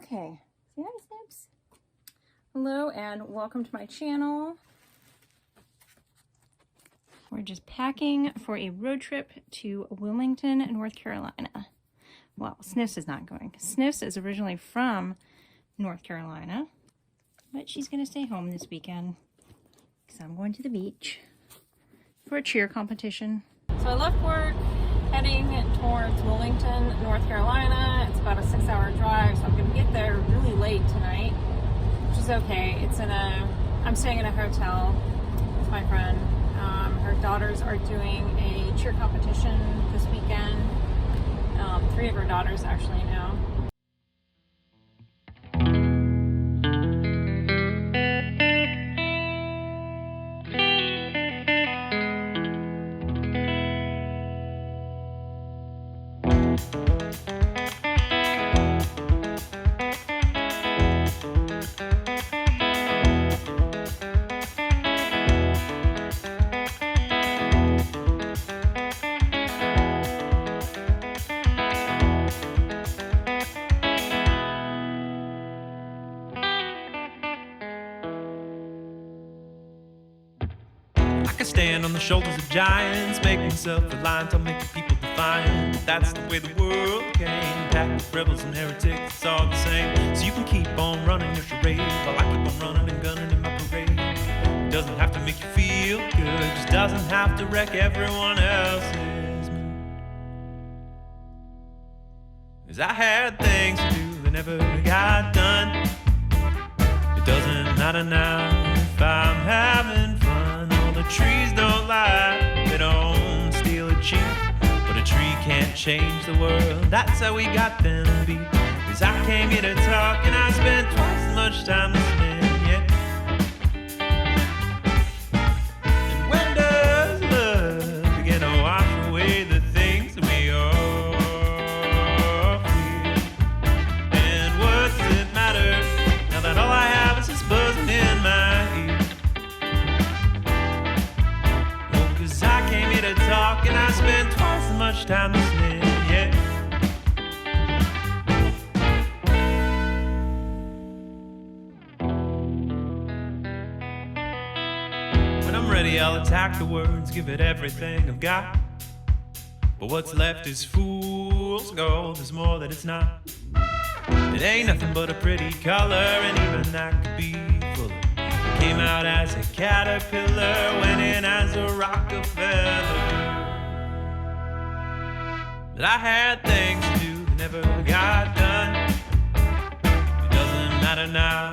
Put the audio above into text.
Okay, say hi, Snips. Hello and welcome to my channel. We're just packing for a road trip to Wilmington, North Carolina. Well, Sniffs is not going. Sniffs is originally from North Carolina, but she's going to stay home this weekend because I'm going to the beach for a cheer competition. So I left work heading towards Wilmington, North Carolina. It's about a 6-hour drive, so I'm going to get there really late tonight, which is okay. I'm staying in a hotel with my friend. Her daughters are doing a cheer competition this weekend. 3 of her daughters actually now. I can stand on the shoulders of giants, make self-reliant, I'll make the people defiant. That's the way the world came. Packed rebels and heretics, it's all the same. So you can keep on running your charade while I keep on running and gunning in my parade. It doesn't have to make you feel good, just doesn't have to wreck everyone else's mood. 'Cause I had things to do that never got done. It doesn't matter now if I'm having fun. The trees don't lie, they don't steal a cheat, but a tree can't change the world. That's how we got them beat. 'Cause I came here to talk and I spent twice as much time listening, yeah. And when does love begin to wash away the things that we all fear? And what does it matter now that all I have is this buzzing in my ear? To talk and I spend twice as much time listening, yeah. When I'm ready, I'll attack the words, give it everything I've got. But what's left is fool's gold, there's more that it's not. It ain't nothing but a pretty color, and even that could be fuller. Came out as a caterpillar, went in as a Rockefeller. But I had things to do that never got done. It doesn't matter now